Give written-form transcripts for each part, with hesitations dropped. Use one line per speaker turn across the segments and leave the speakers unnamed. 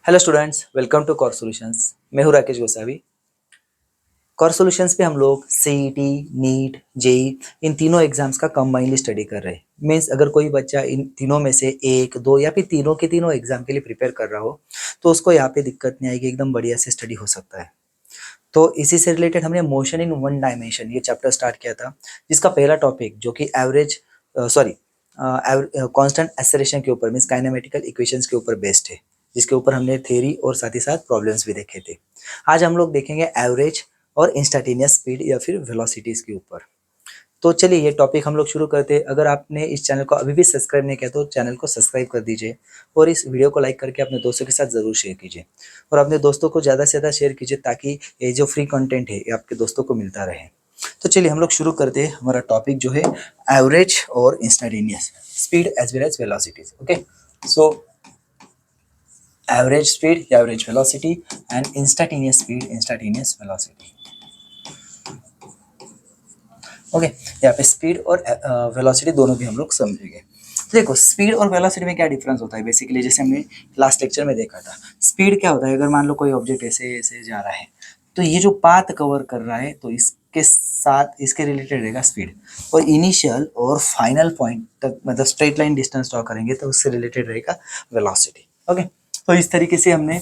Hello students, welcome to core solutions. मैं हूं Rakesh Gosavi. Core solutions पे हम लोग सीईटी, नीट, जेई इन तीनों एग्जाम्स का कंबाइनली स्टडी कर रहे हैं। मीन्स अगर कोई बच्चा इन तीनों में से एक, दो या फिर तीनों के तीनों एग्जाम के लिए प्रिपेयर कर रहा हो तो उसको यहाँ पे दिक्कत नहीं आएगी, एकदम बढ़िया से स्टडी हो सकता है। तो इसी से रिलेटेड हमने मोशन इन वन डायमेंशन ये चैप्टर स्टार्ट किया था, जिसका पहला टॉपिक जो कि एवरेज सॉरी कांस्टेंट एक्सेलरेशन के ऊपर मीन्स काइनेमेटिकल इक्वेशंस के ऊपर बेस्ड है, जिसके ऊपर हमने थ्योरी और साथ ही साथ प्रॉब्लम्स भी देखे थे। आज हम लोग देखेंगे एवरेज और इंस्टेंटेनियस स्पीड या फिर वेलोसिटीज के ऊपर। तो चलिए ये टॉपिक हम लोग शुरू करते हैं। अगर आपने इस चैनल को अभी भी सब्सक्राइब नहीं किया तो चैनल को सब्सक्राइब कर दीजिए और इस वीडियो को लाइक करके अपने दोस्तों के साथ ज़रूर शेयर कीजिए और अपने दोस्तों को ज़्यादा से ज़्यादा शेयर कीजिए ताकि ये जो फ्री कंटेंट है ये आपके दोस्तों को मिलता रहे। तो चलिए हम लोग शुरू करते हैं। हमारा टॉपिक जो है एवरेज और instantaneous speed as well as velocities. Okay, so average speed या average velocity and instantaneous speed, instantaneous velocity. Okay, यहाँ पे स्पीड और वेलोसिटी दोनों भी हम लोग समझेंगे। देखो स्पीड और वेलोसिटी में क्या डिफरेंस होता है बेसिकली, जैसे हमने लास्ट लेक्चर में देखा था। स्पीड क्या होता है, अगर मान लो कोई ऑब्जेक्ट ऐसे ऐसे जा रहा है तो ये जो पाथ कवर कर रहा है तो इसके साथ इसके रिलेटेड रहेगा स्पीड, और इनिशियल और फाइनल पॉइंट तक मतलब स्ट्रेट लाइन डिस्टेंस ड्रॉ करेंगे तो उससे रिलेटेड रहेगा वेलोसिटी। ओके, तो इस तरीके से हमने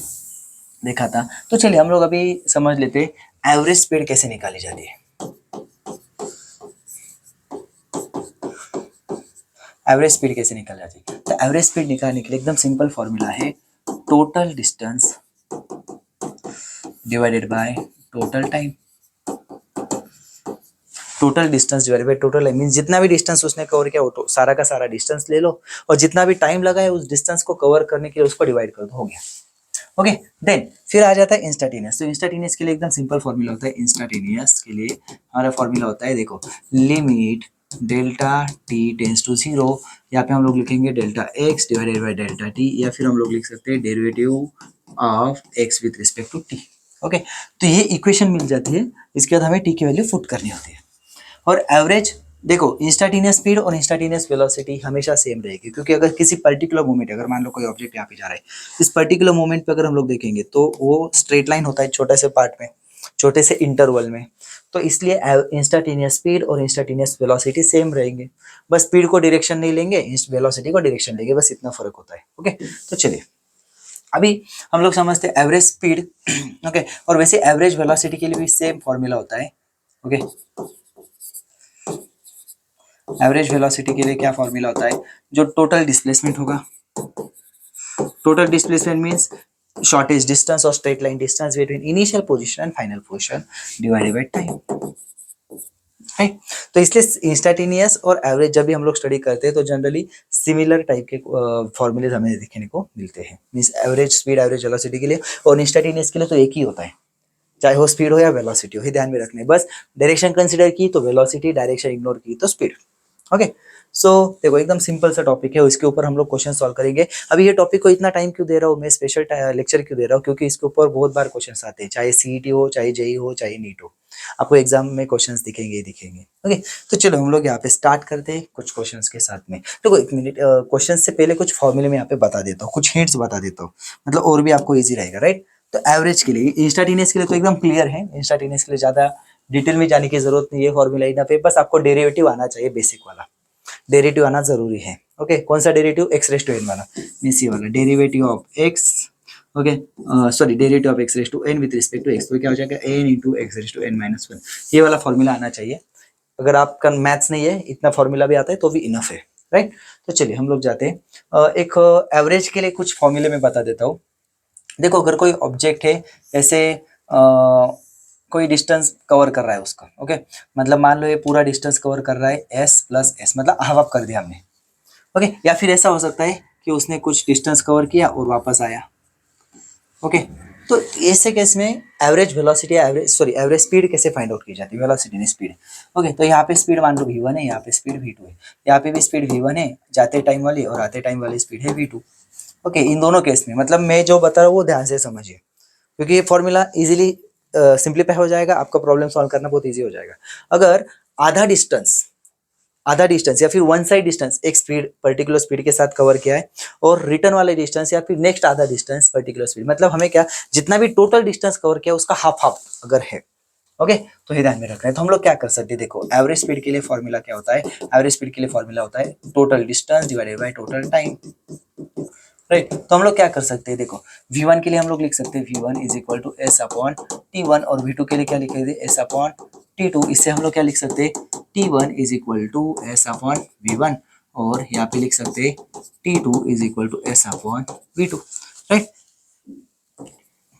देखा था। तो चलिए हम लोग अभी समझ लेते एवरेज स्पीड कैसे निकाली जाती है। एवरेज स्पीड कैसे निकल जाती है, तो एवरेज स्पीड निकालने के लिए एकदम सिंपल फॉर्मूला है, total distance divided by total time. Total distance divided by total time means जितना भी डिस्टेंस उसने कवर किया वो सारा का सारा डिस्टेंस ले लो और जितना भी टाइम लगा है उस डिस्टेंस को कवर करने के लिए उसको डिवाइड कर दो, हो गया। ओके, देन फिर आ जाता है इंस्टेंटेनियस। तो इंस्टेंटेनियस के लिए एकदम सिंपल फॉर्मूला होता है। इंस्टेंटेनियस के लिए हमारा फॉर्मूला होता है, देखो, limit delta T tends to zero, यहाँ पे हम लोग लिखेंगे delta X divided by delta T, या फिर हम लोग लिख सकते हैं derivative of X with respect to T. Okay, तो ये इक्वेशन मिल जाती है। इसके बाद हमें टी की वैल्यू पुट करनी होती है। और एवरेज, देखो इंस्टेंटेनियस स्पीड और इंस्टेंटेनियस वेलोसिटी हमेशा सेम रहेगी, क्योंकि अगर किसी पर्टिकुलर मोमेंट, अगर मान लो कोई ऑब्जेक्ट यहाँ पे जा रहा है, इस पर्टिकुलर मोमेंट पे अगर हम लोग देखेंगे तो वो स्ट्रेट लाइन होता है छोटे से पार्ट में, छोटे से इंटरवल में। तो इसलिए इंस्टेंटेनियस स्पीड और इंस्टेंटेनियस वेलोसिटी सेम रहेंगे, बस स्पीड को डायरेक्शन नहीं लेंगे, वेलोसिटी को डायरेक्शन लेंगे, बस इतना फर्क होता है। ओके, तो चलिए अभी हम लोग समझते हैं एवरेज स्पीड। ओके, और वैसे एवरेज वेलोसिटी के लिए भी सेम फॉर्मूला होता है। ओके, एवरेज वेलोसिटी के लिए क्या फॉर्मूला होता है, जो टोटल डिस्प्लेसमेंट होगा। Total displacement means shortest distance और straight line distance between initial position and final position divided by time. Right, तो इसलिए इंस्टेंटेनियस और एवरेज जब भी हम लोग स्टडी करते हैं तो जनरली सिमिलर टाइप के फॉर्मूलेज हमें देखने को मिलते हैं। Means average speed average velocity के लिए और इंस्टेंटेनियस के लिए तो एक ही होता है, चाहे वो स्पीड हो या वेलोसिटी हो, ही ध्यान में रखने। बस डायरेक्शन कंसीडर की तो वेलोसिटी, डायरेक्शन इग्नोर की तो स्पीड। ओके, सो देखो एकदम सिंपल सा टॉपिक है, इसके ऊपर हम लोग क्वेश्चन सॉल्व करेंगे। अभी ये टॉपिक को इतना टाइम क्यों दे रहा हूँ मैं, स्पेशल लेक्चर क्यों दे रहा हूँ, क्योंकि इसके ऊपर बहुत बार क्वेश्चन आते हैं, चाहे सीईटी हो, चाहे जेई हो, चाहे नीट हो, आपको एग्जाम में क्वेश्चंस दिखेंगे ही दिखेंगे। ओके, तो चलो हम लोग यहाँ पे स्टार्ट करते हैं कुछ क्वेश्चंस के साथ में। तो एक मिनट, क्वेश्चन से पहले कुछ फॉर्मूले में यहाँ पे बता देता हूँ, कुछ हिंट्स बता देता हूँ, मतलब और भी आपको ईजी रहेगा। राइट, तो एवरेज के लिए, इंस्टेंटेनियस के लिए तो एकदम क्लियर है, इंस्टेंटेनियस के लिए ज्यादा डिटेल में जाने की जरूरत नहीं है। फॉर्मूला इतना पे बस आपको डेरिवेटिव आना चाहिए, बेसिक वाला डेरिवेटिव आना जरूरी है। ओके, कौन सा derivative, X raise to N वाला, मींस ये वाला derivative of X. Okay, sorry derivative of X raise to N with respect to X, तो क्या हो जाएगा N into X raise to N minus one. ये वाला फॉर्मूला आना चाहिए। अगर आपका मैथ्स नहीं है, इतना फॉर्मूला भी आता है तो भी इनफ है। राइट, तो चलिए हम लोग जाते हैं। एक एवरेज के लिए कुछ फॉर्मूले में बता देता हूँ। देखो अगर कोई ऑब्जेक्ट है ऐसे, कोई डिस्टेंस कवर कर रहा है उसका। ओके, मतलब मान लो ये पूरा डिस्टेंस कवर कर रहा है एस प्लस एस, मतलब हाफ अप कर दिया हमने। ओके, या फिर ऐसा हो सकता है कि उसने कुछ डिस्टेंस कवर किया और वापस आया। ओके, तो ऐसे केस में एवरेज वेलोसिटी, एवरेज स्पीड कैसे फाइंड आउट की जाती है, वेलोसिटी नहीं स्पीड। ओके, तो यहाँ पे स्पीड मान लो v1 है, यहाँ पे स्पीड v2 है, यहाँ पे भी स्पीड v1 है जाते टाइम वाली और आते टाइम वाली स्पीड है v2। ओके, इन दोनों केस में मतलब मैं जो बता रहा हूँ वो ध्यान से समझिए, क्योंकि ये फॉर्मूला इजीली सिंप्लीफाई हो जाएगा, आपका प्रॉब्लम सॉल्व करना बहुत इजी हो जाएगा। अगर आधा डिस्टेंस आधा डिस्टेंस या फिर वन साइड डिस्टेंस एक स्पीड पर्टिकुलर स्पीड के साथ कवर किया है, और रिटर्न वाले डिस्टेंस या फिर नेक्स्ट आधा डिस्टेंस पर्टिकुलर स्पीड, मतलब हमें क्या जितना भी टोटल डिस्टेंस कवर किया उसका हाफ हाफ अगर है। ओके, तो ये ध्यान में रखना है। तो हम लोग क्या कर सकते हैं, देखो एवरेज स्पीड के लिए फॉर्मूला क्या होता है, एवरेज स्पीड के लिए फॉर्मूला होता है total distance divided by total time, right. तो हम लोग क्या कर सकते हैं, देखो v1 के लिए हम लोग लिख सकते हैं v1 is equal to S upon t1, और v2 के लिए क्या लिखेंगे एस अपॉन t2। इससे हम लोग क्या लिख सकते हैं t1 is equal to S upon v1, और यहाँ पे लिख सकते हैं t2 is equal to S upon v2, right.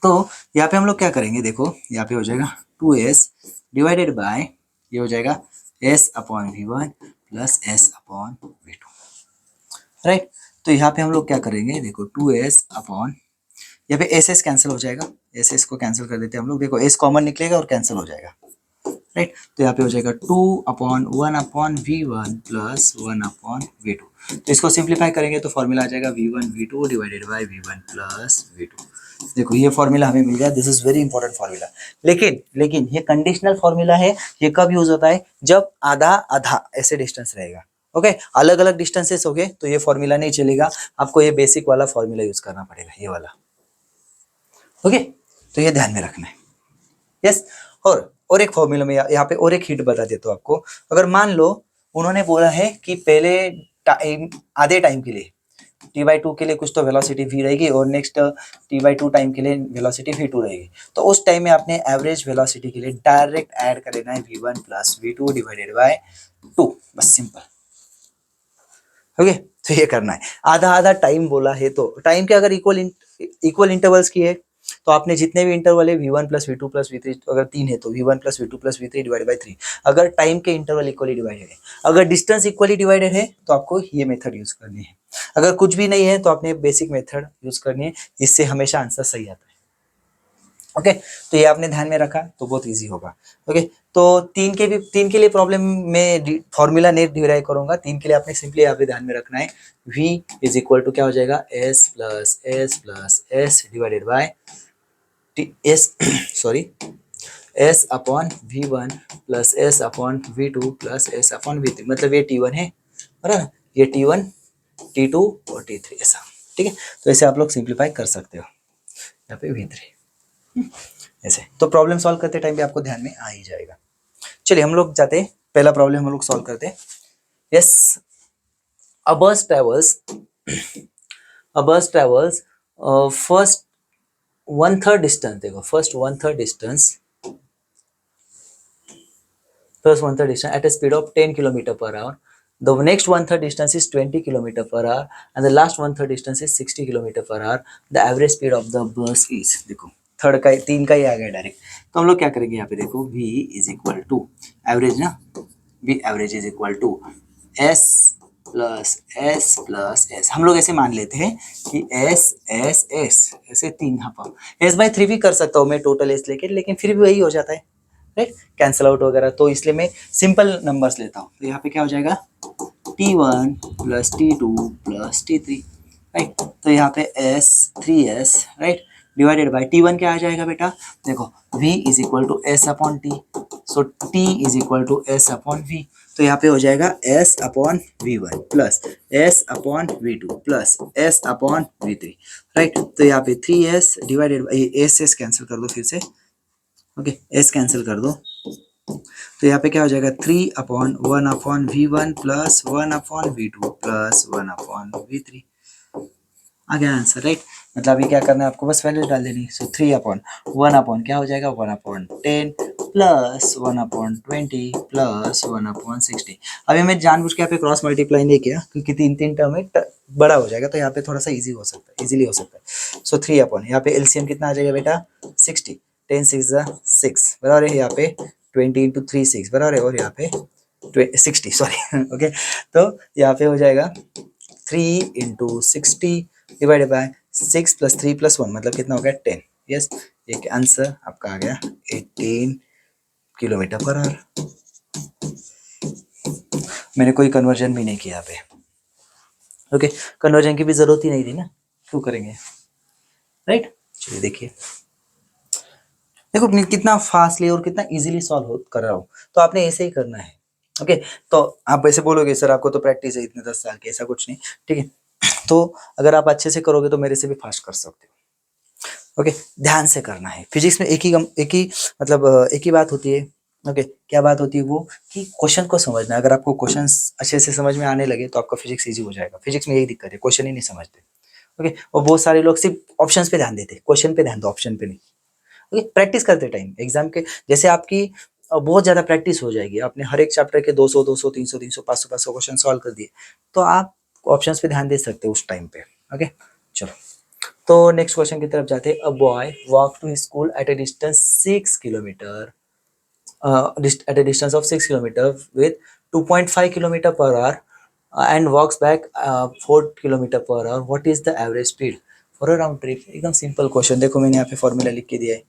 तो यहाँ पे हम लोग क्या करेंगे, देखो यहाँ पे हो जाएगा 2s डिवाइडेड बाय, ये हो जाएगा s upon v1 plus s upon v2, right. तो यहाँ पे हम लोग क्या करेंगे, देखो 2s अपॉन, यहाँ पे एस एस कैंसिल हो जाएगा, एस एस को कैंसिल कर देते हैं हम लोग, देखो एस कॉमन निकलेगा और कैंसिल हो जाएगा, राइट। तो यहाँ पे हो जाएगा 2/1/v1 प्लस 1/v2। तो इसको सिंप्लीफाई करेंगे तो फॉर्मूला आ जाएगा v1 v2 divided by v1 plus v2। देखो ये फॉर्मूला हमें मिल गया, this is very important formula. लेकिन ये कंडीशनल फॉर्मूला है, ये कब यूज होता है, जब आधा आधा ऐसे डिस्टेंस रहेगा। ओके, अलग अलग डिस्टेंसेस हो गए तो ये फॉर्मूला नहीं चलेगा, आपको ये बेसिक वाला फॉर्मूला यूज करना पड़ेगा, ये वाला। ओके, तो ये ध्यान में रखना है। यस, और एक फॉर्मूला में यहाँ पे और एक हिंट बता देता हूँ आपको। अगर मान लो उन्होंने बोला है कि पहले टाइम, आधे टाइम के लिए t/2 के लिए कुछ तो वेलोसिटी v रहेगी और नेक्स्ट t/2 टाइम के लिए वेलोसिटी v2 रहेगी, तो उस टाइम में आपने एवरेज वेलोसिटी के लिए डायरेक्ट ऐड कर लेना है v1 plus v2 divided bye 2, बस सिंपल। ओके, तो ये करना है। आधा आधा टाइम बोला है तो टाइम के अगर इक्वल इंटरवल्स की है तो आपने जितने भी इंटरवल है v1 plus v2 plus v3, अगर 3 है तो v1 plus v2 plus v3 divide by 3, अगर टाइम के इंटरवल इक्वली डिवाइडेड है। अगर डिस्टेंस इक्वली डिवाइडेड है तो आपको ये मेथड यूज करनी है। अगर कुछ भी नहीं है तो आपने बेसिक मेथड यूज करनी है, इससे हमेशा आंसर सही आता है। ओके, तो ये आपने ध्यान में रखा तो बहुत इजी होगा। ओके, तो तीन के लिए प्रॉब्लम में फॉर्मूला नहीं डिराइव करूंगा, तीन के लिए आपने सिंपली यहाँ पे ध्यान में रखना है v इज इक्वल टू क्या हो जाएगा s plus s divided by s sorry s upon v1 plus s upon v2 plus s upon v3, मतलब ये t1 है, बराबर, ये t1 t2 और t3 ऐसा, ठीक है। तो ऐसे आप लोग सिंप्लीफाई कर सकते हो, यहाँ पे v3 ऐसे। तो प्रॉब्लम सॉल्व करते टाइम पे आपको ध्यान में आ ही जाएगा। चलिए हम लोग जाते हैं, पहला प्रॉब्लम हम लोग सॉल्व करते हैं। Yes, a bus travels first 1/3 distance, देखो first 1/3 distance at a speed of 10 km per hour. The next 1/3 distance is 20 km per hour and the last 1/3 distance is 60 km per hour. The average speed of the bus is, देखो third का तीन का ही आ गया direct. तो हम लोग क्या करेंगे यहाँ पे, देखो v is equal to average ना, v average is equal to s plus S. हम लोग ऐसे मान लेते हैं कि एस एस एस ऐसे तीन, हाँ s/3 भी कर सकता हूँ मैं टोटल एस लेके, लेकिन फिर भी वही हो जाता है, राइट, कैंसिल आउट वगैरह, तो इसलिए मैं सिंपल नंबर्स लेता हूँ। तो यहाँ पे क्या हो जाएगा t1 plus t2 plus t3, right. तो यहाँ पे s3s, right, divided by t1 क्या आ जाएगा बेटा, देखो v is equal to S upon T, so t is equal to S upon v। तो यहाँ पे हो जाएगा s upon v1 plus s upon v2 plus s upon v3, right. तो यहाँ पे 3s divided by s cancel कर दो फिर से, ओके, s कैंसिल कर दो, तो यहाँ पे क्या हो जाएगा 3/1/v1 plus 1/v2 plus 1/v3 आ गया आंसर, राइट। मतलब अभी क्या करना है आपको, बस वैल्यू डाल देनी। सो 3/1 क्या हो जाएगा 1/10 प्लस 1/20 प्लस 1/60। अभी मैं जानबूझ के यहाँ पे क्रॉस मल्टीप्लाई नहीं किया क्योंकि तीन टर्म में बड़ा हो जाएगा, तो यहाँ पे थोड़ा सा इजीली हो सकता है। सो 3/, यहाँ पे एलसीएम कितना आ जाएगा बेटा 60, 10 6 6 बराबर है, यहाँ पे 20 × 3 6 बराबर है, और यहाँ पे 60 सॉरी ओके। तो यहाँ पे हो जाएगा 3 × 60 डिवाइडेड बाय 6 + 3 + 1 मतलब कितना हो गया 10। यस, एक आंसर आपका आ गया 18 km/h। मैंने कोई कन्वर्जन भी नहीं किया यहाँ पे, ओके, कन्वर्जन की भी जरूरत ही नहीं थी ना, क्यों करेंगे, राइट। चलिए देखिए, देखो कितना फास्टली और कितना इजीली सॉल्व कर रहा हूँ, तो आपने ऐसे ही करना है। ओके, तो आप वैसे बोलोगे सर आपको तो प्रैक्टिस है इतने 10 साल की, ऐसा कुछ नहीं, ठीक है। तो अगर आप अच्छे से करोगे तो मेरे से भी फास्ट कर सकते हो। ओके, ध्यान से करना है। फिजिक्स में एक ही मतलब एक ही बात होती है। ओके, क्या बात होती है वो, कि क्वेश्चन को समझना। अगर आपको क्वेश्चन अच्छे से समझ में आने लगे तो आपका फिजिक्स इजी हो जाएगा। फिजिक्स में यही दिक्कत है, क्वेश्चन ही नहीं समझते। ओके, और बहुत सारे लोग सिर्फ ऑप्शंस पे ध्यान देते, क्वेश्चन पे ध्यान दो, ऑप्शन पे नहीं। ओके, प्रैक्टिस करते टाइम एग्जाम के जैसे आपकी बहुत ज्यादा प्रैक्टिस हो जाएगी, आपने हर एक चैप्टर के 200 200 300 300 500 क्वेश्चन सॉल्व कर दिए, तो आप ऑप्शंस पे ध्यान दे सकते हो उस टाइम पे। ओके, चलो, तो नेक्स्ट क्वेश्चन की तरफ जाते हैं। A boy walk to school at a distance 6 kilometre, at a distance of 6 kilometer with 2.5 kilometer per hour, and walks back 4 kilometer per hour. What is the average speed for a round trip? एकदम simple question, देखो मैंने यहाँ पे formula लिख के दिया है।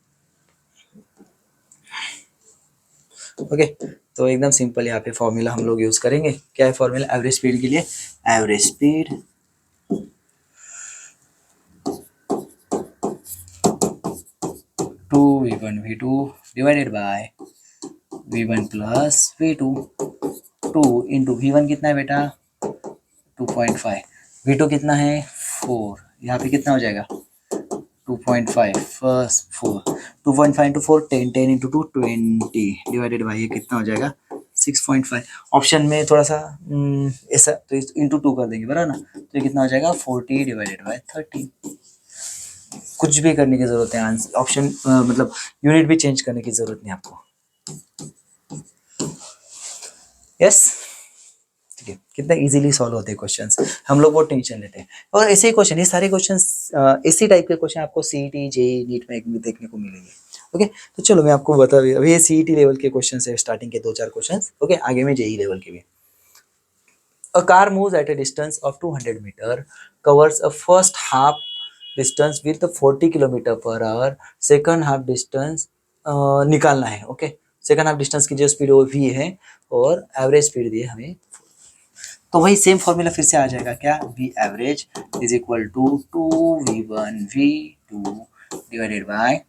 Okay, तो एकदम सिंपल यहाँ पे फॉर्मूला हम लोग यूज करेंगे। क्या है फॉर्मूला एवरेज स्पीड के लिए? Average speed 2v1 v2 divided by v1 plus v2, 2 into v1 कितना है बेटा 2.5, v2 कितना है 4, यहाँ पे कितना हो जाएगा 2.5 first 4, 2.5 into 4 10, 10 into 2 20 divided by ये कितना हो जाएगा 6.5। ऑप्शन में थोड़ा सा ऐसा तो इंटू 2 कर देंगे बराबर ना, तो ये कितना हो जाएगा 40 डिवाइडेड बाय 30। कुछ भी करने की जरूरत है, आंसर ऑप्शन मतलब यूनिट भी चेंज करने की जरूरत नहीं आपको। यस, ठीक है, कितना इजीली सॉल्व होते हैं क्वेश्चंस, हम लोग बहुत टेंशन लेते हैं। और ऐसे ही क्वेश्चन, ये सारे क्वेश्चंस इसी टाइप के क्वेश्चन आपको सीईटी जेईई नीट में भी देखने को मिलेंगे। ओके, तो चलो मैं आपको बता, अभी ये सीईटी लेवल के क्वेश्चन है, स्टार्टिंग के 2-4 क्वेश्चन। ओके, आगे में जेईई लेवल के भी। A car moves at a distance of 200 meter, covers a first half distance with the 40 kilometre per our, second half distance निकालना है। ओके, सेकंड हाफ डिस्टेंस की जो स्पीड वो v है और एवरेज स्पीड दी है हमें, तो वही सेम फॉर्मूला फिर से आ जाएगा। क्या? v average is equal to 2v1 v2 divided by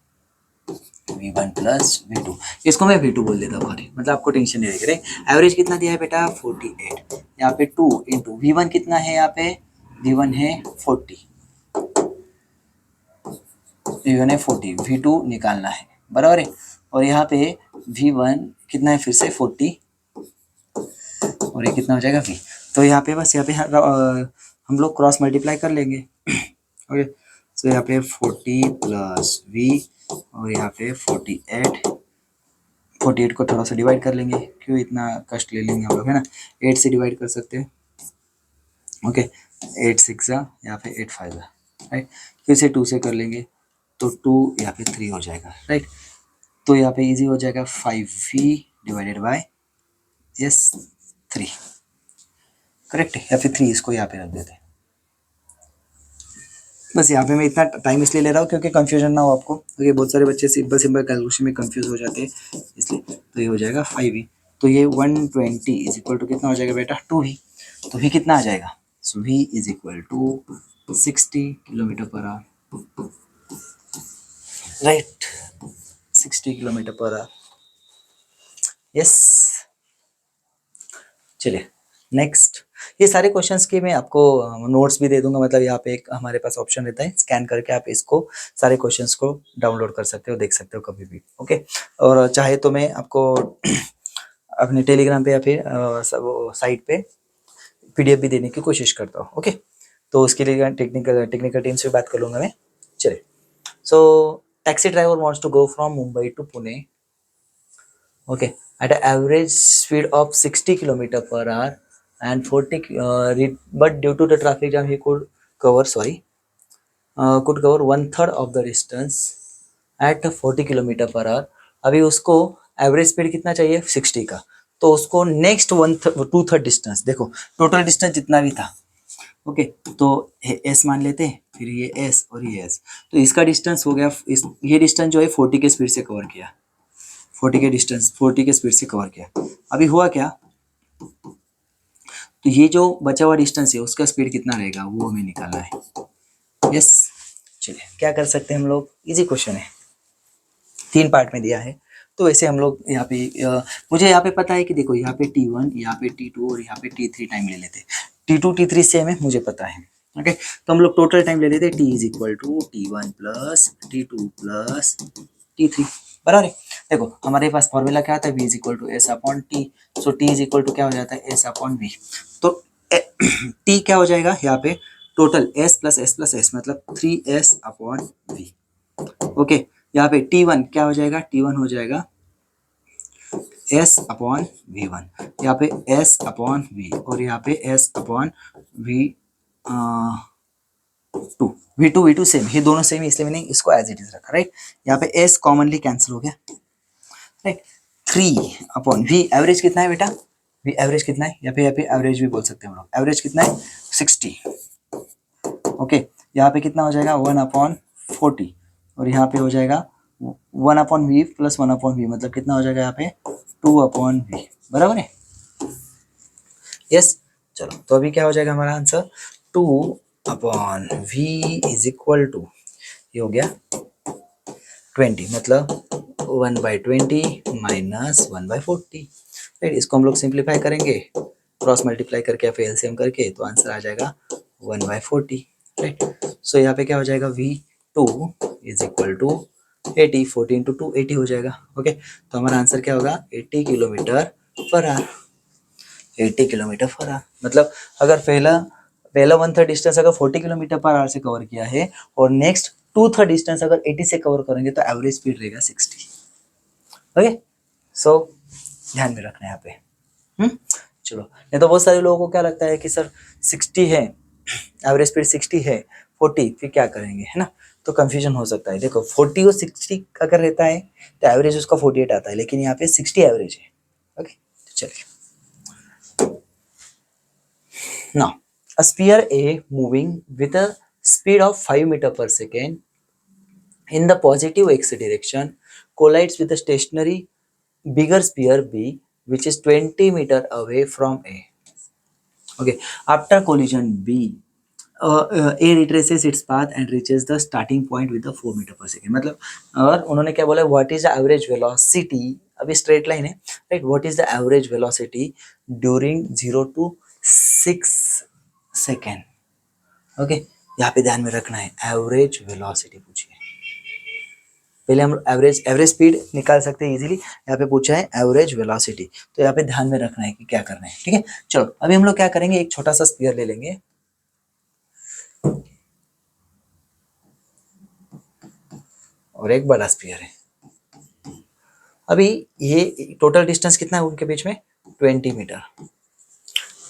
v1 plus v2। इसको मैं v2 बोल देता हूँ, मतलब आपको टेंशन नहीं रहेगी। एवरेज कितना दिया है बेटा 48, यहाँ पे 2 इंटू v1 कितना है, यहाँ पे v1 है 40, v1 है 40, v2 निकालना है बराबर है, और यहाँ पे v1 कितना है फिर से 40, और ये कितना हो जाएगा v। तो यहाँ पे बस यहाँ पे हम लोग क्रॉस मल्टीप्लाई कर लेंगे। ओके, तो यहाँ पे 40 प्लस v और यहाँ पे 48, 48 को थोड़ा सा डिवाइड कर लेंगे, क्यों इतना कष्ट ले लेंगे हम लोग, है ना। 8 से डिवाइड कर सकते हैं। ओके, 8 6 यहाँ पे 8 5 राइट, फिर से 2 से कर लेंगे तो 2 यहाँ पे 3 हो जाएगा राइट। तो यहाँ पे इजी हो जाएगा 5v divided by yes 3, correct है, या फिर 3 इसको यहाँ पे रख देते हैं। बस यहाँ पे मैं इतना टाइम इसलिए ले रहा हूँ क्योंकि कंफ्यूजन ना हो आपको, क्योंकि बहुत सारे बच्चे सिंपल सिंपल कैलकुलेशन में कंफ्यूज हो जाते हैं, इसलिए। तो ये हो जाएगा 5v, तो ये 120 इज इक्वल टू कितना हो जाएगा बेटा 2v, तो v कितना आ जाएगा, so v is equal to 60 kilometre per hour right, 60 kilometre per hour. Yes, चलिए नेक्स्ट। ये सारे क्वेश्चंस के मैं आपको नोट्स भी दे दूंगा, मतलब यहाँ पे एक हमारे पास ऑप्शन रहता है, स्कैन करके आप इसको सारे क्वेश्चंस को डाउनलोड कर सकते हो, देख सकते हो कभी भी। ओके, और चाहे तो मैं आपको अपने टेलीग्राम पे या फिर साइट पे पीडीएफ भी देने की कोशिश करता हूँ। ओके, तो उसके लिए टेक्निकल टीम से बात कर लूँगा मैं। चलिए, so taxi driver wants to go from Mumbai to Pune, okay, at an average speed of 60 kilometer per hour and 40 but due to the traffic jam he could cover could cover one third of the distance at 40 kilometre per our. अभी उसको average speed कितना चाहिए 60 का, तो उसको next 1/2 distance, देखो total distance जितना भी था, ओके, तो एस मान लेते हैं, फिर ये एस और ये एस, तो इसका डिस्टेंस हो गया, ये डिस्टेंस जो है 40 के स्पीड से कवर किया, 40 के स्पीड से कवर किया। अभी हुआ क्या, तो ये जो बचा हुआ डिस्टेंस है उसका स्पीड कितना रहेगा वो हमें निकालना है। यस, चलिए क्या कर सकते हैं हम लोग, इजी क्वेश्चन है, 3 पार्ट में दिया है, तो वैसे हम लोग यहाँ पे मुझे यहाँ पे पता है कि देखो यहाँ पे T1, यहाँ पे T2 और यहाँ पे T3 टाइम ले लेते। T2 T3 सेम है मुझे पता है। ओके, तो हम लोग टोटल टाइम ले लेते T is equal to T1 plus T2 plus T3, बराबर है। देखो हमारे पास फॉर्मूला क्या आता है, V is equal to S upon T. So T is equal to क्या हो जाता है, एस अपॉन वी। तो टी क्या हो जाएगा यहाँ पे, टोटल एस प्लस एस मतलब 3s अपॉन वी। ओके, यहाँ पे T1 क्या हो जाएगा, T1 हो जाएगा s अपॉन V1, यहाँ पे s अपॉन V और यहाँ पे s अपॉन V2 सेम, ये दोनों सेम इसलिए मैंने इसको एज इट इज रखा, राइट। यहाँ पे s कॉमनली कैंसिल हो गया, राइट। 3 अपॉन V एवरेज कितना है बेटा, V एवरेज कितना है, यहाँ पे एवरेज भी बोल सकते हैं हम लोग, एवरेज कितना है 60। ओके, यहाँ पे कितना हो जाएगा 1 अपॉन 40 और यहाँ पे हो जाएगा 1 upon V plus 1 upon V मतलब कितना हो जाएगा यहाँ पे 2 अपॉन V, बराबर है। यस, चलो तो अभी क्या हो जाएगा हमारा answer 2 upon V is equal to, ये हो गया 20 मतलब 1/20 माइनस 1/40, राइट। इसको हम लोग सिंप्लीफाई करेंगे, क्रॉस मल्टीप्लाई करके या फिर एलसीएम करके, तो आंसर आ जाएगा 1/40, राइट। सो यहाँ पे क्या हो जाएगा V2 is equal to 80, 40 into 2 80 हो जाएगा। ओके, तो हमारा आंसर क्या होगा 80 kilometre per our, 80 kilometre per our. मतलब अगर पहला 1/3 डिस्टेंस अगर 40 किलोमीटर पर आवर से कवर किया है और नेक्स्ट 2/3 डिस्टेंस अगर 80 से कवर करेंगे तो एवरेज स्पीड रहेगा 60। ओके, सो ध्यान में रखना है यहाँ पे। चलो, नहीं तो बहुत सारे लोगों को क्या लगता है कि सर 60 है, एवरेज स्पीड 60 है, 40 फिर क्या करेंगे, है ना, तो कंफ्यूजन हो सकता है। देखो 40 और 60 अगर रहता है तो एवरेज उसका 48 आता है, लेकिन यहाँ पे 60 एवरेज है। ओके, तो चलिए now a sphere A moving with a speed of 5 meter per second in the positive x direction collides with a stationary bigger sphere B which is 20 meter away from A. Okay, after collision B, A retraces its path and reaches the starting point with the 4 meter per second। मतलब और उन्होंने क्या बोला, what is the average velocity, अभी straight line है, right, what is the average velocity during 0 to 6 second. Okay, यहाँ पे ध्यान में रखना है एवरेज वेलोसिटी पूछिए, पहले हम एवरेज स्पीड निकाल सकते हैं इजीली, यहाँ पे पूछा है एवरेज वेलोसिटी, तो यहाँ पे ध्यान में रखना है कि क्या करना है। ठीक है, चलो अभी हम लोग क्या करेंगे, एक छोटा सा स्पीयर ले लेंगे और एक बड़ा स्पीयर है। अभी ये टोटल डिस्टेंस कितना है उनके बीच में, 20 मीटर,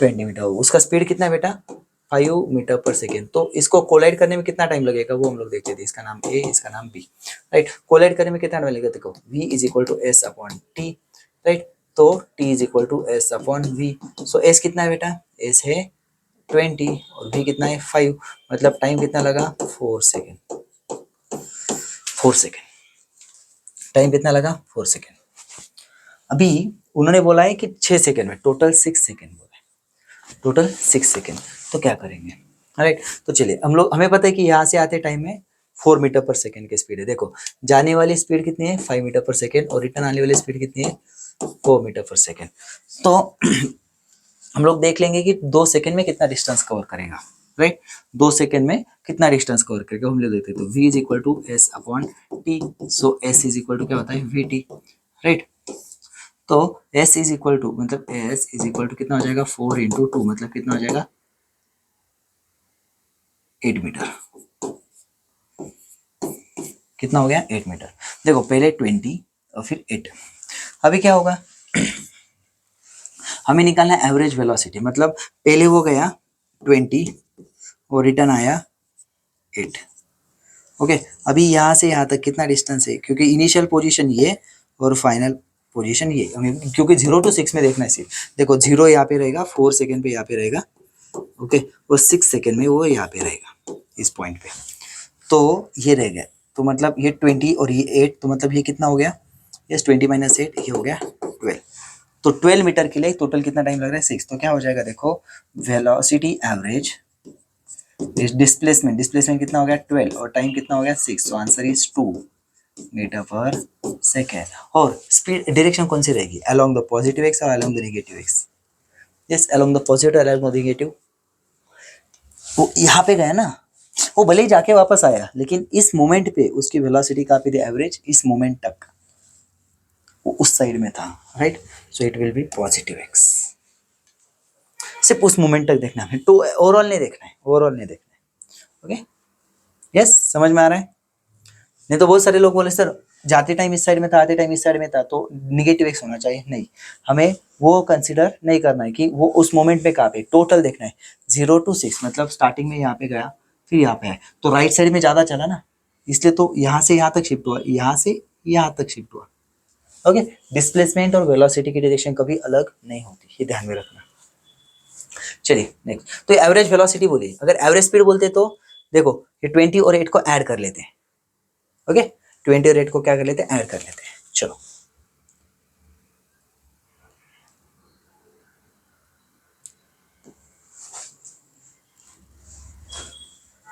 20 मीटर। उसका स्पीड कितना है बेटा 5 मीटर पर सेकेंड। तो इसको कोलाइड करने में कितना टाइम लगेगा वो हम लोग देखते थे, इसका नाम ए, इसका नाम बी, राइट। कोलाइड करने में कितना टाइम लगेगा, देखो v is equal to S upon T, right, तो t is equal to S upon V. So s कितना है बेटा, s है 20 और v कितना है 5, मतलब टाइम कितना लगा 4 सेकेंड, 4 सेकेंड, टाइम कितना लगा 4 सेकेंड। अभी उन्होंने बोला है कि 6 सेकेंड में, टोटल 6 सेकेंड बोला है, टोटल 6 सेकेंड। तो क्या करेंगे, राइट। तो चलिए हम लोग, हमें पता है कि यहाँ से आते टाइम में 4 मीटर पर सेकेंड की स्पीड है। देखो जाने वाली स्पीड कितनी है 5 मीटर पर सेकेंड और रिटर्न आने वाली स्पीड कितनी है 4 मीटर पर सेकेंड। तो हम लोग देख लेंगे कि 2 सेकेंड में कितना डिस्टेंस कवर करेगा, राइट। 2 सेकेंड में कितना डिस्टेंस कवर करेगा हम लोग देखते हैं। तो v is equal to S upon T, so s is equal to क्या होता है वी टी, राइट। तो s इज इक्वल टू मतलब s इज इक्वल टू कितना हो जाएगा 4 इंटू 2 मतलब कितना हो जाएगा 8 मीटर। कितना हो गया 8 मीटर। देखो पहले 20 और फिर 8। अभी क्या होगा हमें निकालना है एवरेज वेलोसिटी, मतलब पहले वो गया 20 और रिटर्न आया 8। ओके, अभी यहाँ से यहाँ तक कितना डिस्टेंस है, क्योंकि इनिशियल पोजीशन ये और फाइनल पोजीशन ये, क्योंकि 0 to 6 में देखना है सिर्फ। देखो 0 यहाँ पे रहेगा, 4 सेकेंड पे यहाँ पे रहेगा, ओके, और 6 सेकेंड में वो यहाँ पे रहेगा इस पॉइंट पे, तो ये रह गया। तो मतलब ये 20 और ये 8, तो मतलब ये कितना हो गया, यस 20 माइनस 8 ये हो गया 12। तो 12 मीटर के लिए टोटल कितना टाइम लग रहा है 6। तो क्या हो जाएगा देखो वेलोसिटी एवरेज डिस्प्लेसमेंट कितना हो गया 12 और टाइम कितना हो गया 6, तो answer is 2 metre per second. और स्पीड डायरेक्शन कौन सी रहेगी, अलोंग द पॉजिटिव एक्स और along the negative x. Yes, along the positive along the negative. वो यहाँ पे गया ना, वो भले ही जाके वापस आया, लेकिन इस मोमेंट पे उसकी वेलोसिटी काफी थी एवरेज, इस मोमेंट तक वो उस साइड में था, right. So it will be positive x. सिर्फ उस मोमेंट तक देखना है, तो ओवरऑल नहीं देखना है, ओवरऑल नहीं देखना है। ओके, यस, समझ में आ रहा है। नहीं तो बहुत सारे लोग बोले सर जाते टाइम इस साइड में था, आते टाइम इस साइड में था, तो निगेटिव एक्स होना चाहिए। नहीं, हमें वो कंसिडर नहीं करना है कि वो उस मोमेंट पे कहाँ पे, टोटल देखना है। 0 to 6 मतलब स्टार्टिंग में यहाँ पे गया, फिर यहाँ पे है, तो राइट साइड में ज़्यादा चला ना, इसलिए तो यहाँ से यहाँ तक शिफ्ट हुआ, यहाँ से यहाँ तक शिफ्ट हुआ। ओके, डिस्प्लेसमेंट और वेलोसिटी की डायरेक्शन कभी अलग नहीं होती, ये ध्यान में रखना। चलिए नेक्स्ट, तो एवरेज वेलोसिटी बोलिए, अगर एवरेज स्पीड बोलते तो देखो ये 20 और 8 को ऐड कर लेते हैं। ओके, 20 और 8 को क्या कर लेते हैं, ऐड कर लेते हैं। चलो,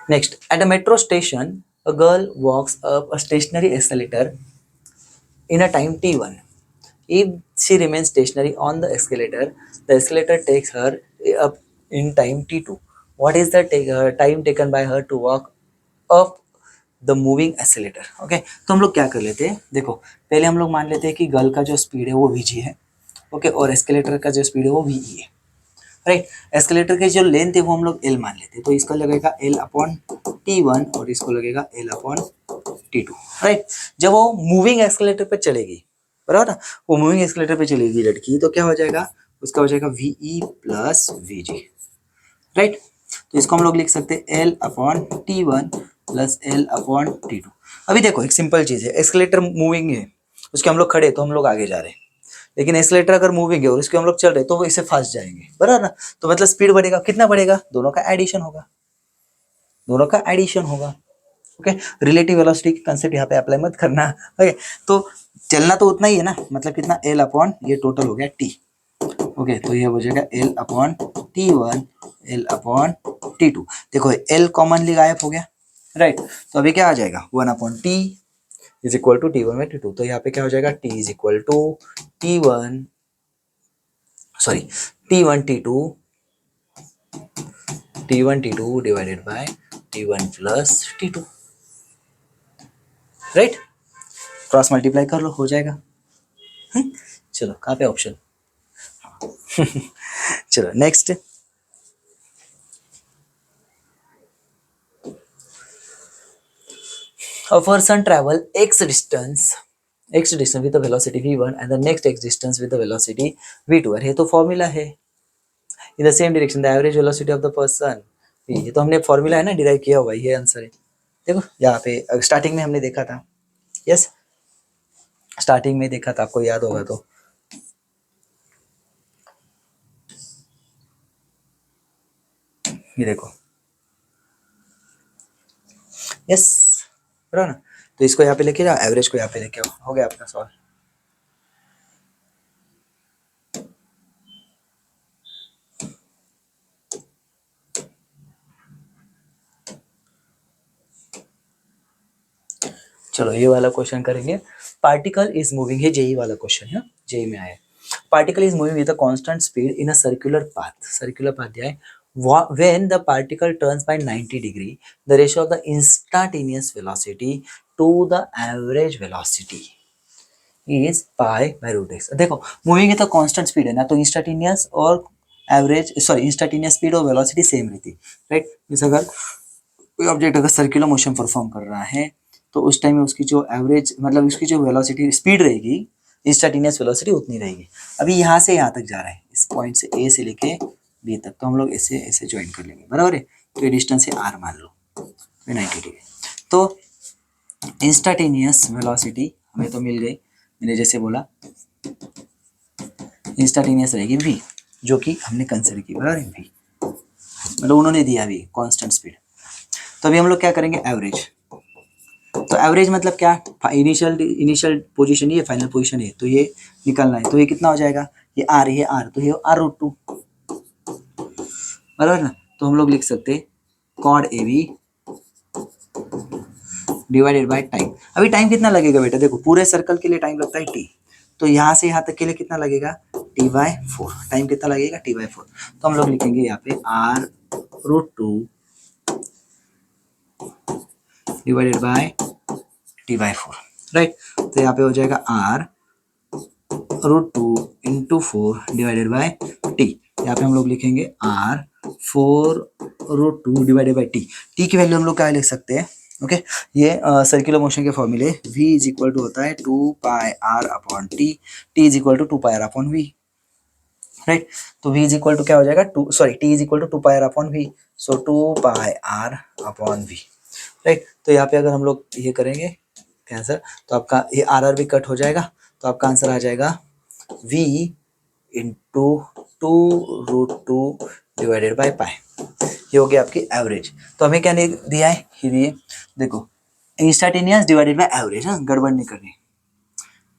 next, at a metro station a girl walks up a stationary escalator in a time t1. If she remains stationary on the escalator takes her up in time t2. What is the time taken by her to walk up the moving escalator. Okay, तो हम लोग क्या कर लेते हैं, देखो पहले हम लोग मान लेते हैं कि गर्ल का जो स्पीड है वो वीजी है। ओके, और एस्केलेटर का जो स्पीड है वो वीई है, राइट। एस्केलेटर की जो लेंथ है वो हम लोग एल मान लेते हैं, तो इसका लगेगा एल अपॉन t1 और इसको लगेगा एल अपॉन t2, राइट। जब वो मूविंग एस्केलेटर पे चलेगी, बराबर ना, वो मूविंग एस्केलेटर पे चलेगी लड़की, तो क्या हो जाएगा, उसका हो जाएगा वीई प्लस वीजी, राइट। तो इसको हम लोग लिख सकते हैं L upon t1 plus L upon t2। अभी देखो एक सिंपल चीज है, एस्केलेटर मूविंग है, उसके हम लोग खड़े तो हम लोग आगे जा रहे हैं, लेकिन एस्केलेटर अगर मूविंग है और इसके हम लोग चल रहे तो वो इससे फंस जाएंगे, बराबर ना। तो मतलब स्पीड बढ़ेगा, कितना बढ़ेगा, दोनों का एडिशन होगा, दोनों का एडिशन होगा। ओके, रिलेटिव वेलोसिटी की कंसेप्ट यहाँ पे अप्लाई मत करना। ओके, तो चलना तो उतना ही है ना, मतलब कितना एल अपॉन ये टोटल हो गया टी। ओके, तो ये हो जाएगा L upon t1 L upon t2। देखो एल कॉमनली गायब हो गया, राइट। तो अभी क्या आ जाएगा, 1 upon T is equal to t1 by t2। तो यहाँ पे क्या हो जाएगा, t is equal to t1 sorry t1 t2 divided by t1 plus t2, right. Cross multiply कर लो, हो जाएगा। चलो कहाँ पे ऑप्शन। चलो next, a person travel x distance with the velocity v1 and the next x distance with the velocity v2। अरे ये तो फॉर्मूला है, in the same direction the average velocity of the person v, ये तो हमने formula है ना, derive किया हुआ, ये आंसर है। देखो यहाँ पे स्टार्टिंग में हमने देखा था, यस स्टार्टिंग में देखा था, आपको याद होगा तो। ये देखो, यस, बराबर ना। तो इसको यहाँ पे लेके जाओ, एवरेज को यहाँ पे लेके आओ, हो गया आपका सवाल। चलो ये वाला क्वेश्चन करेंगे, पार्टिकल इज मूविंग, है जेई वाला क्वेश्चन है, जेई में आया। Particle is moving with a constant speed in a circular path दिया है। When the particle turns by 90 degree, the ratio of the instantaneous velocity to the average velocity is pi by root x। देखो moving है तो constant speed है ना, तो instantaneous और instantaneous speed और वेलोसिटी सेम रहती, राइट। जैसे अगर कोई ऑब्जेक्ट अगर सर्कुलर मोशन परफॉर्म कर रहा है, तो उस टाइम में उसकी जो एवरेज मतलब उसकी जो वेलोसिटी स्पीड रहेगी, इंस्टेंटेनियस वेलोसिटी उतनी रहेगी। अभी यहाँ से यहाँ तक जा रहा है, इस पॉइंट से ए से लेके बी तक, तो हम लोग ऐसे ऐसे ज्वाइन कर लेंगे, बराबर है। तो ये डिस्टेंस है आर मान लो, 90 डिग्री। तो इंस्टेंटेनियस वेलोसिटी हमें तो मिल गई, मैंने जैसे बोला इंस्टेंटेनियस रहेगी v, जो कि हमने कंसिडर की, बराबर है v, मतलब उन्होंने दिया v कांस्टेंट स्पीड। तो अभी हम लोग क्या करेंगे, एवरेज। तो एवरेज मतलब क्या, इनिशियल पोजीशन ये फाइनल पोजीशन है, तो ये निकलना है, तो ये कितना हो जाएगा, ये आर, तो ये आर रूट 2, बराबर ना। तो हम लोग लिख सकते कॉड A B divided by time. अभी टाइम कितना लगेगा बेटा, देखो पूरे सर्कल के लिए टाइम लगता है टी, तो यहाँ से यहाँ तक के लिए कितना लगेगा, टी बाय 4। टाइम कितना लगेगा, टी बाय 4। तो हम लोग लिखेंगे यहाँ पे r√2 divided by T by 4, right. तो यहाँ पे हो जाएगा r√2 into 4 divided by T. यहाँ पे हम लोग लिखेंगे r4√2 divided by T. T की वैल्यू हम लोग क्या लिख सकते हैं, ओके ये सर्कुलर मोशन के फॉर्मूले v इज इक्वल टू होता है 2πr/t, t is equal to 2πr/v, right. तो v इज इक्वल टू क्या हो जाएगा, t is equal to 2πr/v, so 2πr/v, right. तो यहाँ पे अगर हम लोग ये करेंगे आंसर, तो आपका ये r भी कट हो जाएगा, तो आपका आंसर आ जाएगा v इंटू 2√2 डिवाइडेड बाय पाई। ये हो गया आपकी एवरेज। तो हमें क्या दिया है, ये देखो इंस्टाटेनियस डिवाइडेड बाय एवरेज, हाँ गड़बड़ नहीं करनी।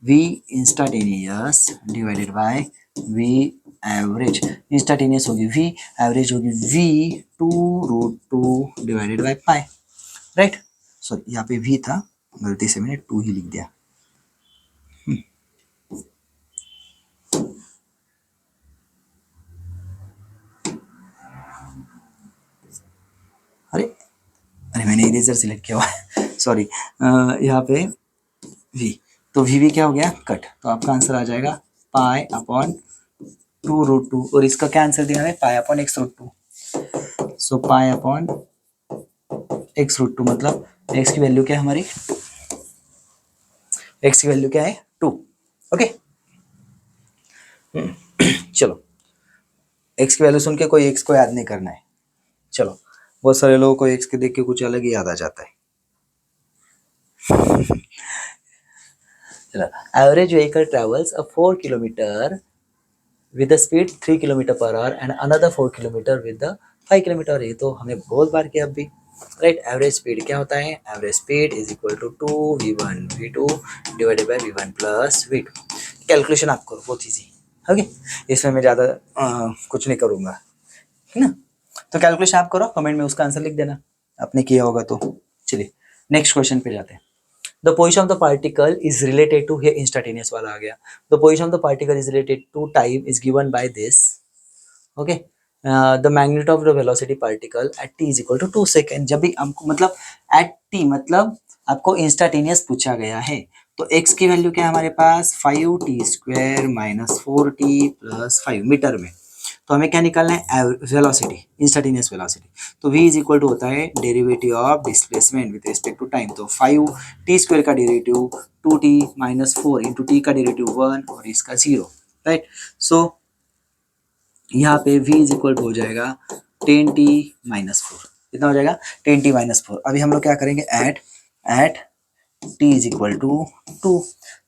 v instantaneous divided by v average, instantaneous होगी v, एवरेज होगी v 2√2 divided by pi, right. Sorry यहाँ पे v था, गलती से मैंने 2 ही लिख दिया। अरे मैंने इरेजर सिलेक्ट किया हुआ है, सॉरी। यहाँ पे v, तो v क्या हो गया, कट। तो आपका आंसर आ जाएगा π/2√2, और इसका क्या आंसर दिया हमें, π/x√2। सो π/x√2 मतलब x की वैल्यू क्या है हमारी, x की वैल्यू क्या है 2, ओके। चलो x की वैल्यू सुन के कोई x को याद नहीं करना है। चलो बहुत सारे लोगों को x के देख के कुछ अलग ही याद आ जाता है। चलो, average vehicle travels a 4 kilometre with the speed 3 kilometre per our and another 4 kilometre with the 5 kilometre. ये तो हमने बहुत बार किया अभी, राइट। एवरेज स्पीड क्या होता है, average speed is equal to 2v1 v2 divided by v1 plus v2। Calculation आप करो, बहुत इजी, ओके। इसमें मैं ज़्यादा कुछ नहीं करूँगा, है ना। तो कैलकुलेशन आप करो, कमेंट में उसका आंसर लिख देना आपने किया होगा तो। चलिए नेक्स्ट क्वेश्चन पे जाते हैं। The position of the particle is related to, here instantaneous वाला आ गया। The position of the particle is related to time is given by this, okay। The magnitude of the velocity particle at t is equal to 2 second. जब भी हमको मतलब at t मतलब आपको इंस्टाटेनियस पूछा गया है, तो x की वैल्यू क्या है हमारे पास, 5t² minus 4t plus 5 metre में। तो हमें क्या निकालना है, वेलोसिटी, इंस्टाटेनियस वेलोसिटी। तो v इज इक्वल टू होता है derivative of displacement with respect to time. तो 5t² का derivative 2t minus 4 into T का डेरिवेटिव 1 और इसका 0, राइट। सो यहाँ पे v इज इक्वल टू हो जाएगा 10t माइनस 4। कितना हो जाएगा, 10t माइनस 4। अभी हम लोग क्या करेंगे, at t is equal to 2।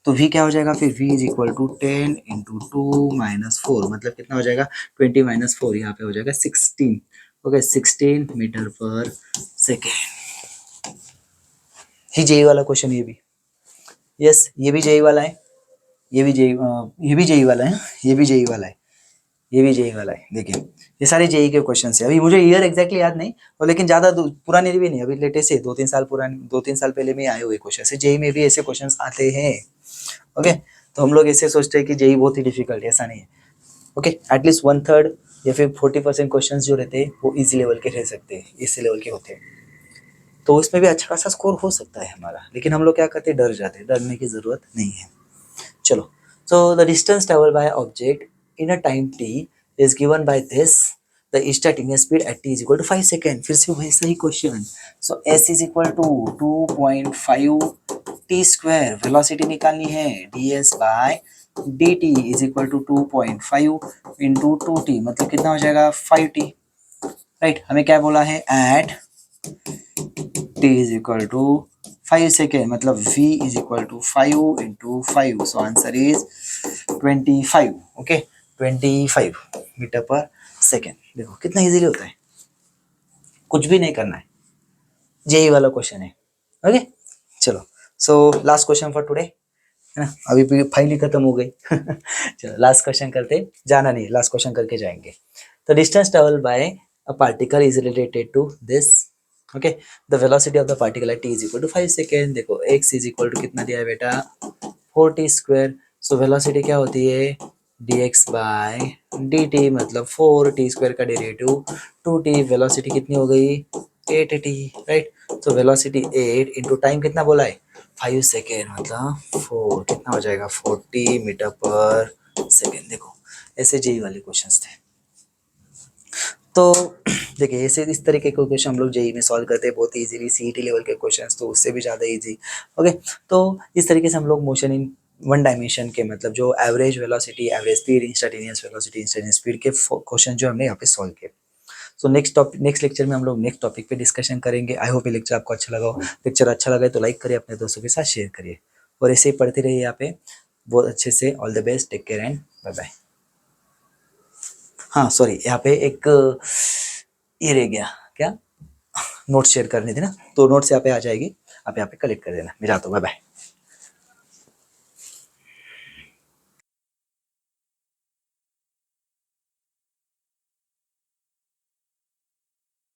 तो v क्या हो जाएगा फिर, v इज इक्वल टू 10 इंटू 2 माइनस 4, मतलब कितना हो जाएगा 20 माइनस 4, यहाँ पे हो जाएगा 16, ओके 16 मीटर पर सेकेंड। ही जेई वाला क्वेश्चन, ये भी यस, ये भी जेई वाला है, ये भी जेई वाला है, ये भी जेई वाला है, ये भी जेई वाला है। देखिए ये सारे जेई के क्वेश्चन है। अभी मुझे ईयर एग्जैक्टली याद नहीं, और लेकिन ज़्यादा पुराने भी नहीं, अभी लेटेस्ट है, 2-3 साल पुराने, 2-3 साल पहले में आए हुए क्वेश्चन है। जेई में भी ऐसे क्वेश्चन आते हैं, ओके। तो हम लोग ऐसे सोचते हैं कि जेई बहुत ही डिफिकल्ट है, ऐसा नहीं है, ओके। एटलीस्ट 1/3 या फिर 40% क्वेश्चन जो रहते हैं वो इजी लेवल के रह सकते हैं, इसी लेवल के होते हैं। तो उसमें भी अच्छा खासा स्कोर हो सकता है हमारा, लेकिन हम लोग क्या करते हैं, डर जाते हैं। डरने की जरूरत नहीं है। चलो, so the distance travel by object in a time t is given by this, the instantaneous speed at t is equal to 5 second. फिर से वैसा ही question. So s is equal to 2.5 t², velocity निकालनी है, ds by dt is equal to 2.5 into 2t, मतलब कितना हो जाएगा 5t, राइट। हमें क्या बोला है, at t is equal to 5 second, मतलब v is equal to 5 into 5, so answer is 25, okay 25 metre per second. देखो कितना इजीली होता है, कुछ भी नहीं करना है, जेई वाला क्वेश्चन है, ओके। चलो, so last question for today, है ना। अभी फाइल ही खत्म हो गई। चलो लास्ट क्वेश्चन करते, जाना नहीं, लास्ट क्वेश्चन करके जाएंगे। तो distance travel by a particle is related to this, okay, the velocity of the particle at T is equal to 5 second. देखो x इज इक्वल टू कितना दिया है बेटा, 4t स्क्वायर। सो वेलोसिटी क्या होती है, dx बाय dt, मतलब 4t square का डेरिवेटिव 2t, वेलोसिटी कितनी हो गई 8t, राइट। तो वेलोसिटी 8 इंटू टाइम कितना बोला है 5 सेकेंड, मतलब 4 कितना हो जाएगा 40 मीटर पर सेकेंड। देखो ऐसे जेई वाले क्वेश्चंस थे। तो देखिए ऐसे इस तरीके के क्वेश्चन हम लोग जेई में सॉल्व करते हैं बहुत इजीली, सीईटी लेवल के क्वेश्चंस तो उससे भी ज़्यादा इजी। ओके, तो इस तरीके से हम लोग मोशन इन वन डायमेंशन के, मतलब जो average velocity, average speed, instantaneous velocity, instantaneous speed के क्वेश्चन जो हमने यहाँ पे सॉल्व किए। सो नेक्स्ट लेक्चर में हम लोग नेक्स्ट टॉपिक पे डिस्कशन करेंगे। आई होप ये लेक्चर आपको अच्छा लगा हो। लेक्चर अच्छा लगा है तो लाइक करिए, अपने दोस्तों के साथ शेयर करिए, और ऐसे ही पढ़ते रहिए यहाँ पे बहुत अच्छे से। All the best, take care and bye bye. हाँ सॉरी, यहाँ पे एक ये रह गया, क्या नोट शेयर करनी थी ना, तो नोट्स यहाँ पे आ जाएगी, आप यहाँ पे कलेक्ट कर देना। मैं जाता हूँ, बाय बाय।